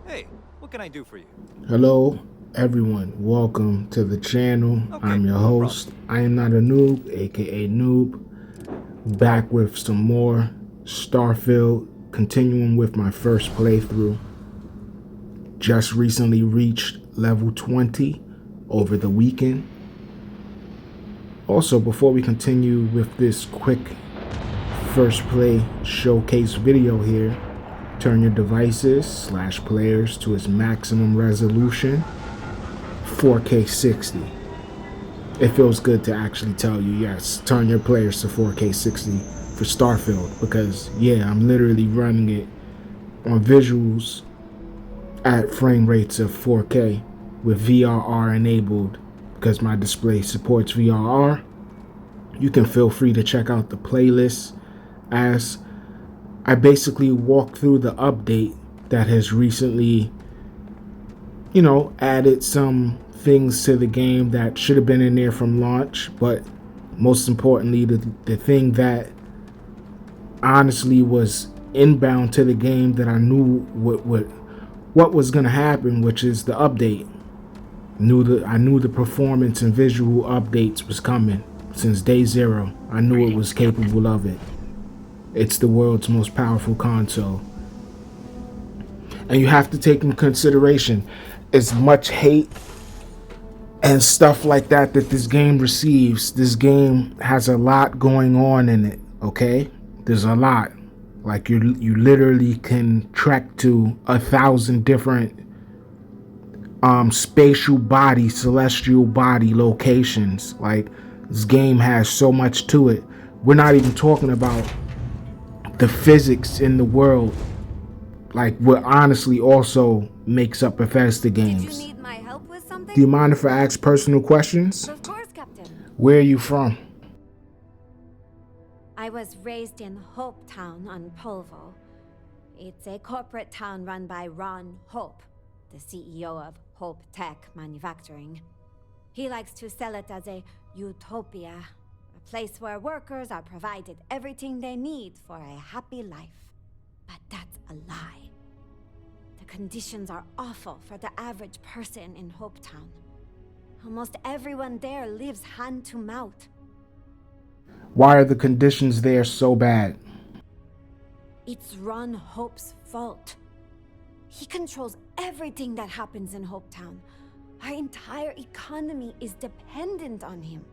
Hey, what can I do for you? Hello, everyone. Welcome to the channel. Okay, I'm your no problem. host. I am not a noob, aka Noob. Back with some more Starfield, continuing with my first playthrough. Just recently reached level 20 over the weekend. Also, before we continue with this quick first play showcase video here, turn your devices / players to its maximum resolution, 4K 60. It feels good to actually tell you, yes, turn your players to 4K 60 for Starfield, because yeah, I'm literally running it on visuals at frame rates of 4K with VRR enabled because my display supports VRR. You can feel free to check out the playlist as I basically walk through the update that has recently, added some things to the game that should have been in there from launch, but most importantly, the thing that honestly was inbound to the game that I knew what was gonna happen, which is the update. I knew the performance and visual updates was coming since day zero. I knew it was capable of it. It's the world's most powerful console. And you have to take in consideration as much hate and stuff like that this game receives. This game has a lot going on in it, okay? There's a lot. Like you literally can trek to 1,000 different spatial body, celestial body locations. Like, this game has so much to it. We're not even talking about the physics in the world, like what honestly also makes up Bethesda Did you games. need my help with something? Do you mind if I ask personal questions? Of course, Captain. Where are you from? I was raised in Hope Town on Polvo. It's a corporate town run by Ron Hope, the CEO of Hope Tech Manufacturing. He likes to sell it as a utopia, a place where workers are provided everything they need for a happy life. But that's a lie. The conditions are awful for the average person in Hope Town. Almost everyone there lives hand to mouth. Why are the conditions there so bad? It's Ron Hope's fault. He controls everything that happens in Hope Town. Our entire economy is dependent on him.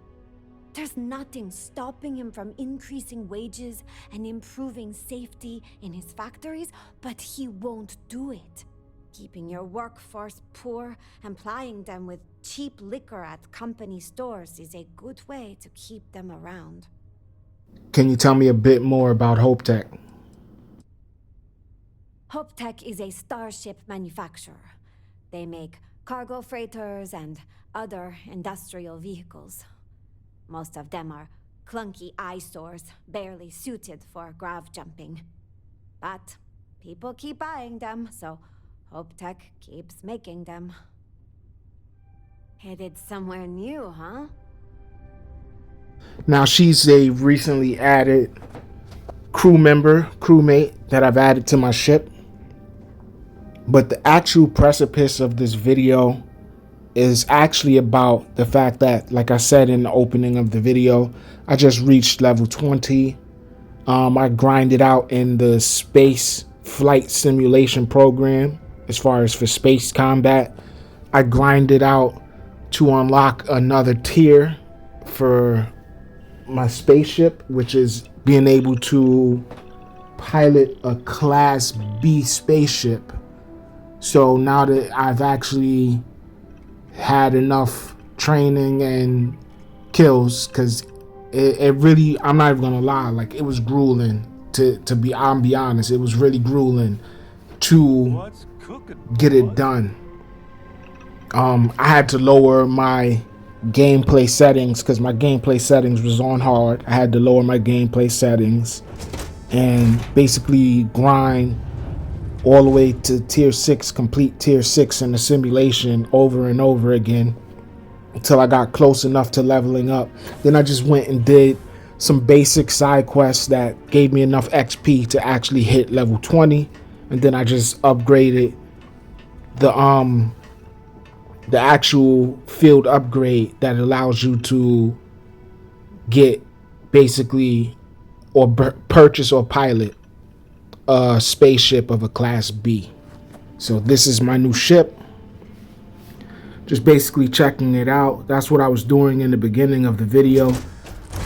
There's nothing stopping him from increasing wages and improving safety in his factories, but he won't do it. Keeping your workforce poor and plying them with cheap liquor at company stores is a good way to keep them around. Can you tell me a bit more about Hope Tech? Hope Tech is a Starship manufacturer. They make cargo freighters and other industrial vehicles. Most of them are clunky eyesores, barely suited for grav jumping. But people keep buying them, so Hope Tech keeps making them. Headed somewhere new, huh? Now, she's a recently added crewmate that I've added to my ship. But the actual precipice of this video is actually about the fact that, like I said in the opening of the video, I just reached level 20. I grinded out in the space flight simulation program. As far as for space combat, I grinded out to unlock another tier for my spaceship, which is being able to pilot a Class B spaceship. So now that I've actually had enough training and kills, because it really, I'm not even gonna lie, like, it was grueling I'll be honest, it was really grueling to get it done. I had to lower my gameplay settings because my gameplay settings was on hard. I had to lower my gameplay settings and basically grind all the way to tier 6, complete tier 6 in the simulation over and over again until I got close enough to leveling up. Then I just went and did some basic side quests that gave me enough XP to actually hit level 20, and then I just upgraded the actual field upgrade that allows you to get basically or purchase or pilot a spaceship of a Class B. So this is my new ship. Just basically checking it out. That's what I was doing in the beginning of the video.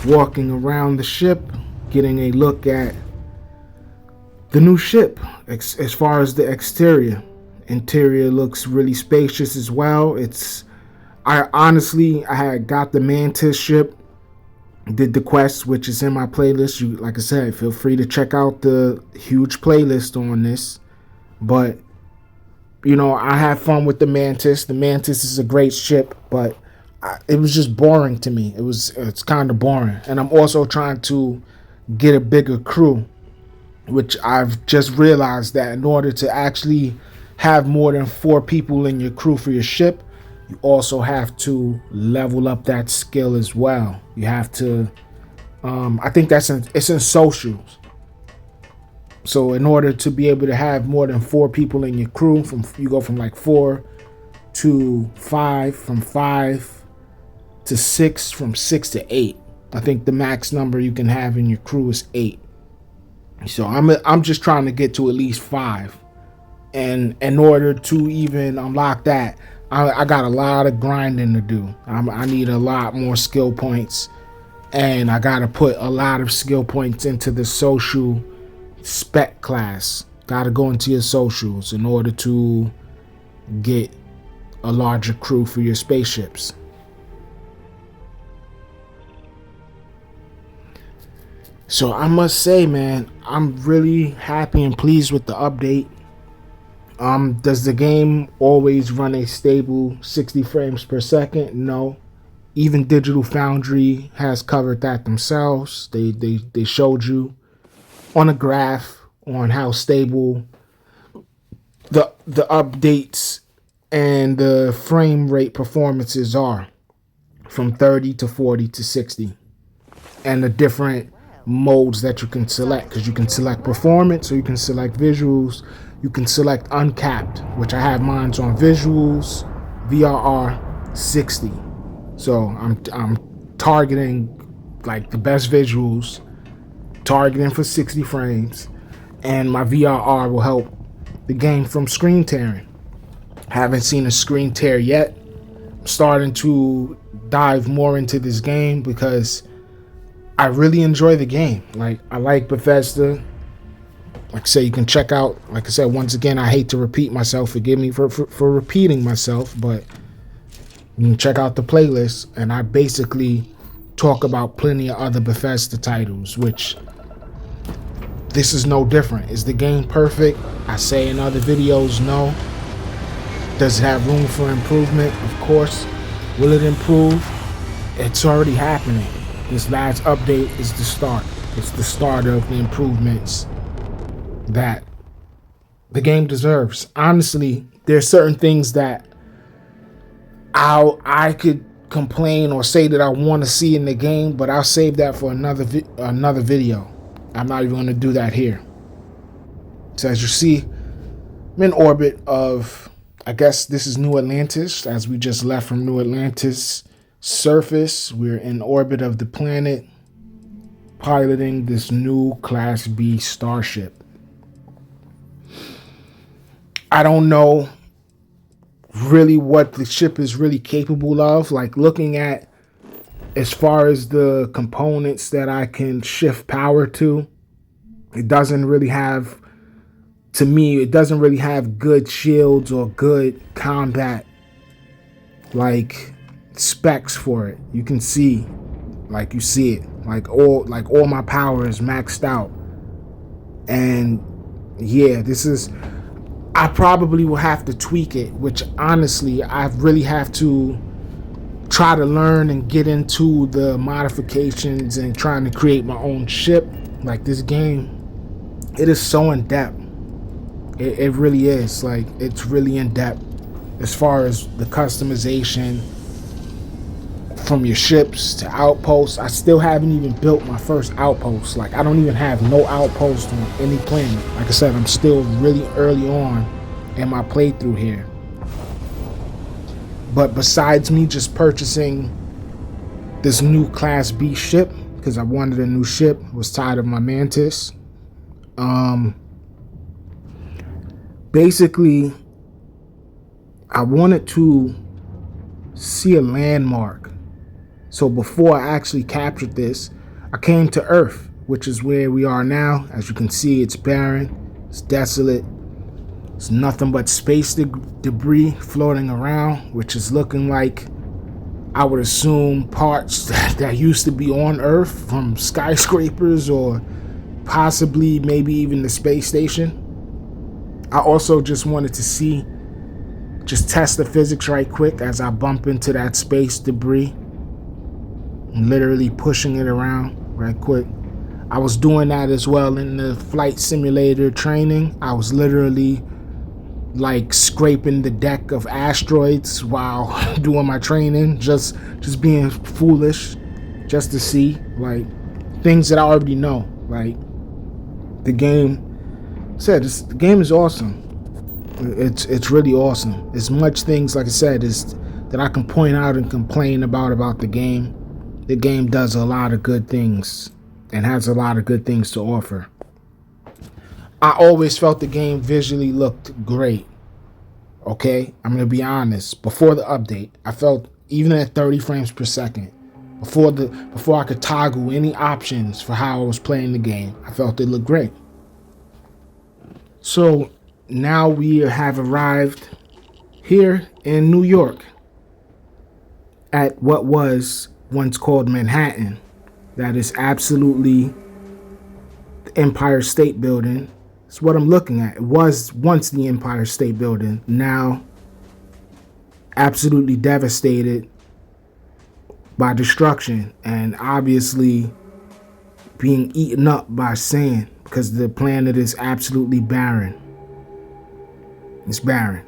Walking around the ship, getting a look at the new ship as far as the exterior. Interior looks really spacious as well. I had got the Mantis ship, did the quest, which is in my playlist. You, like I said, feel free to check out the huge playlist on this. But you know, I had fun with the Mantis. The Mantis is a great ship, but it was just boring to me. It's kind of boring. And I'm also trying to get a bigger crew, which I've just realized that in order to actually have more than 4 people in your crew for your ship, you also have to level up that skill as well. You have to, I think it's in socials. So in order to be able to have more than 4 people in your crew, you go from like 4 to 5, from 5 to 6, from 6 to 8. I think the max number you can have in your crew is 8. So I'm just trying to get to at least 5. And in order to even unlock that, I got a lot of grinding to do. I need a lot more skill points, and I got to put a lot of skill points into the social spec class. Got to go into your socials in order to get a larger crew for your spaceships. So I must say, man, I'm really happy and pleased with the update. Does the game always run a stable 60 frames per second? No. Even Digital Foundry has covered that themselves. They showed you on a graph on how stable the updates and the frame rate performances are, from 30 to 40 to 60, and the different modes that you can select, because you can select performance, or you can select visuals, you can select uncapped, which I have mine on visuals, VRR 60. So I'm targeting like the best visuals, targeting for 60 frames, and my VRR will help the game from screen tearing. Haven't seen a screen tear yet. I'm starting to dive more into this game because I really enjoy the game. Like, I like Bethesda. Like I say, you can check out, like I said, once again, I hate to repeat myself. Forgive me for repeating myself, but you can check out the playlist, and I basically talk about plenty of other Bethesda titles, which this is no different. Is the game perfect? I say in other videos, no. Does it have room for improvement? Of course. Will it improve? It's already happening. This last update is the start. It's the start of the improvements that the game deserves. Honestly, there's certain things that I could complain or say that I want to see in the game, but I'll save that for another video. I'm not even going to do that here. So as you see, I'm in orbit of, I guess this is New Atlantis, as we just left from New Atlantis surface. We're in orbit of the planet, piloting this new Class B Starship. I don't know really what the ship is really capable of. Like, looking at as far as the components that I can shift power to, it doesn't really have, to me, it doesn't really have good shields or good combat like specs for it. You can see, like, you see it, like all my power is maxed out. And yeah, I probably will have to tweak it, which honestly, I really have to try to learn and get into the modifications and trying to create my own ship. Like, this game, it is so in depth. It really is. Like, it's really in depth as far as the customization from your ships to outposts. I still haven't even built my first outpost. Like, I don't even have no outpost on any planet. Like I said, I'm still really early on in my playthrough here. But besides me just purchasing this new Class B ship, because I wanted a new ship, was tired of my Mantis. Basically, I wanted to see a landmark. So before I actually captured this, I came to Earth, which is where we are now. As you can see, it's barren, it's desolate. It's nothing but space debris floating around, which is looking like, I would assume, parts that used to be on Earth from skyscrapers or possibly maybe even the space station. I also just wanted to see, just test the physics right quick as I bump into that space debris. I'm literally pushing it around right quick. I was doing that as well in the flight simulator training. I was literally like scraping the deck of asteroids while doing my training, just being foolish, just to see like things that I already know. Like the game said, the game is awesome. It's really awesome. As much things, like I said, is that I can point out and complain about the game. The game does a lot of good things and has a lot of good things to offer. I always felt the game visually looked great. Okay, I'm gonna be honest. Before the update, I felt, even at 30 frames per second, before I could toggle any options for how I was playing the game, I felt it looked great. So now we have arrived here in New York at what was once called Manhattan. That is absolutely the Empire State Building. It's what I'm looking at. It was once the Empire State Building, now absolutely devastated by destruction and obviously being eaten up by sand because the planet is absolutely barren. It's barren.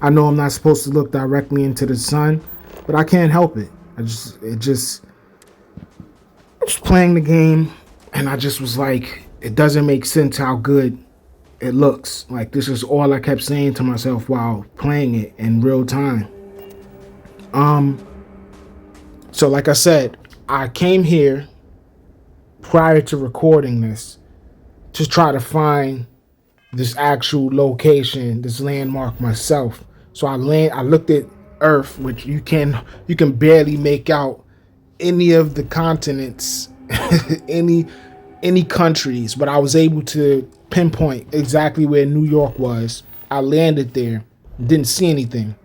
I know I'm not supposed to look directly into the sun, but I can't help it. I'm just playing the game, and I just was like, it doesn't make sense how good it looks. Like, this is all I kept saying to myself while playing it in real time. So like I said, I came here prior to recording this to try to find this actual location, this landmark myself. So I looked at Earth, which you can barely make out any of the continents, any countries, but I was able to pinpoint exactly where New York was. I landed there, didn't see anything.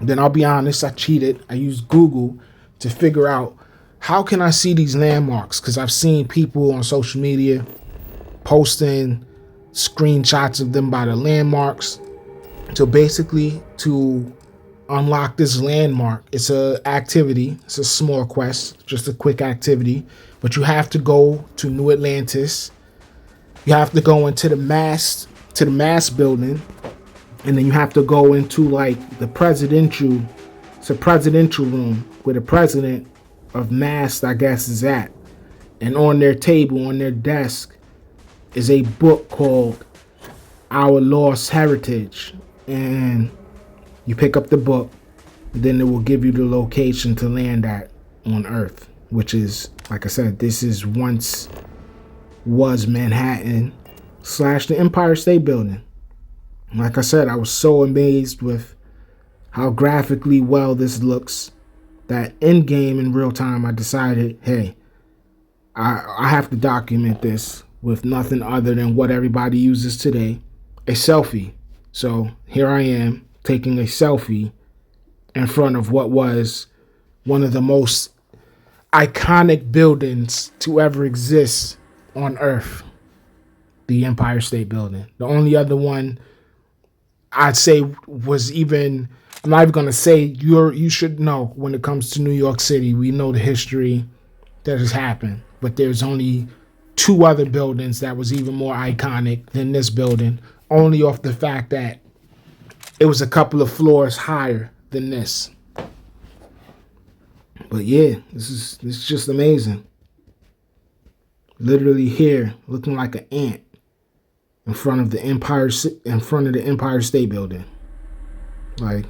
Then I'll be honest, I cheated. I used Google to figure out how can I see these landmarks, because I've seen people on social media posting screenshots of them by the landmarks. So basically, to unlock this landmark, it's a activity. It's a small quest, just a quick activity. But you have to go to New Atlantis. You have to go into the mast building, and then you have to go into like the presidential. It's a presidential room where the president of Mast, I guess, is at. And on their table, on their desk, is a book called Our Lost Heritage. And you pick up the book, then it will give you the location to land at on Earth, which is, like I said, this is was Manhattan / the Empire State Building. Like I said, I was so amazed with how graphically well this looks that in game, in real time, I decided, hey, I have to document this with nothing other than what everybody uses today, a selfie. So here I am taking a selfie in front of what was one of the most iconic buildings to ever exist on Earth, the Empire State Building. The only other one I'd say was even, I'm not even gonna say you should know when it comes to New York City. We know the history that has happened, but there's only two other buildings that was even more iconic than this building, only off the fact that it was a couple of floors higher than this. But yeah, this is just amazing. Literally here, looking like an ant in front of the Empire State Building. Like,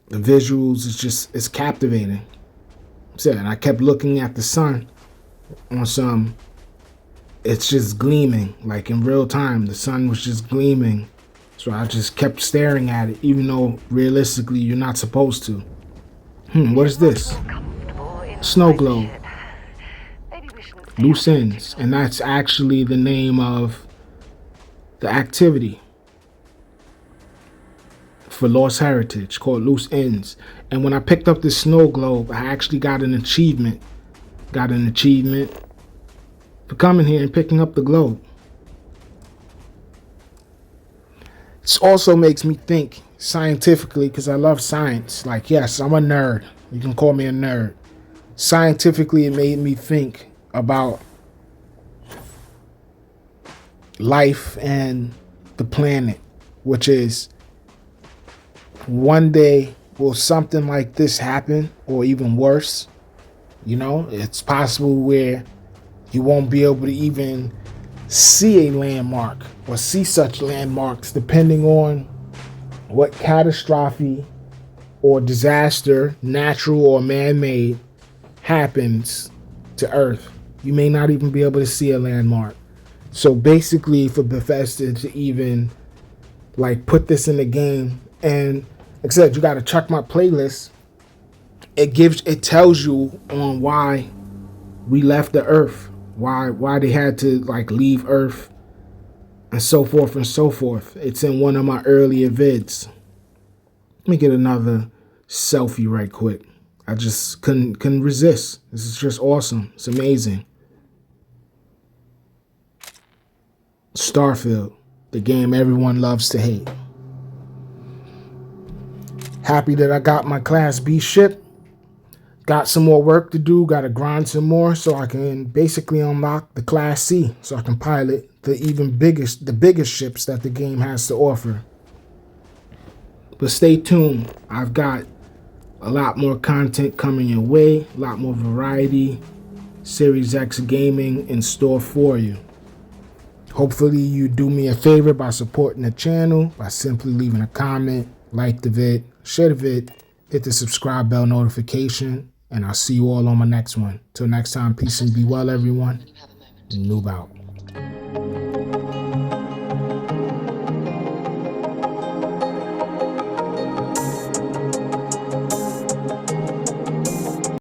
The visuals is just, it's captivating. So, and I kept looking at the sun on some, it's just gleaming, like in real time. The sun was just gleaming. So I just kept staring at it, even though realistically you're not supposed to. What is this? Snow globe. Loose ends. And that's actually the name of the activity for Lost Heritage, called Loose Ends. And when I picked up this snow globe, I actually got an achievement. Got an achievement for coming here and picking up the globe. It also makes me think scientifically, because I love science. Like, yes, I'm a nerd. You can call me a nerd. Scientifically, it made me think about life and the planet, which is, one day will something like this happen, or even worse? You know, it's possible where you won't be able to even see a landmark or see such landmarks, depending on what catastrophe or disaster, natural or man-made, happens to Earth. You may not even be able to see a landmark. So basically, for Bethesda to even like put this in the game, and like I said, you got to check my playlist. It tells you on why we left the Earth, why they had to like leave Earth, and so forth and so forth. It's in one of my earlier vids. Let me get another selfie right quick. I just couldn't resist. This is just awesome. It's amazing. Starfield, the game everyone loves to hate. Happy that I got my Class B ship. Got some more work to do. Got to grind some more so I can basically unlock the Class C, so I can pilot the biggest ships that the game has to offer. But stay tuned. I've got a lot more content coming your way. A lot more variety. Series X gaming in store for you. Hopefully you do me a favor by supporting the channel by simply leaving a comment, like the vid, share the vid, hit the subscribe bell notification, and I'll see you all on my next one. Till next time, peace and be well, everyone. Noob out.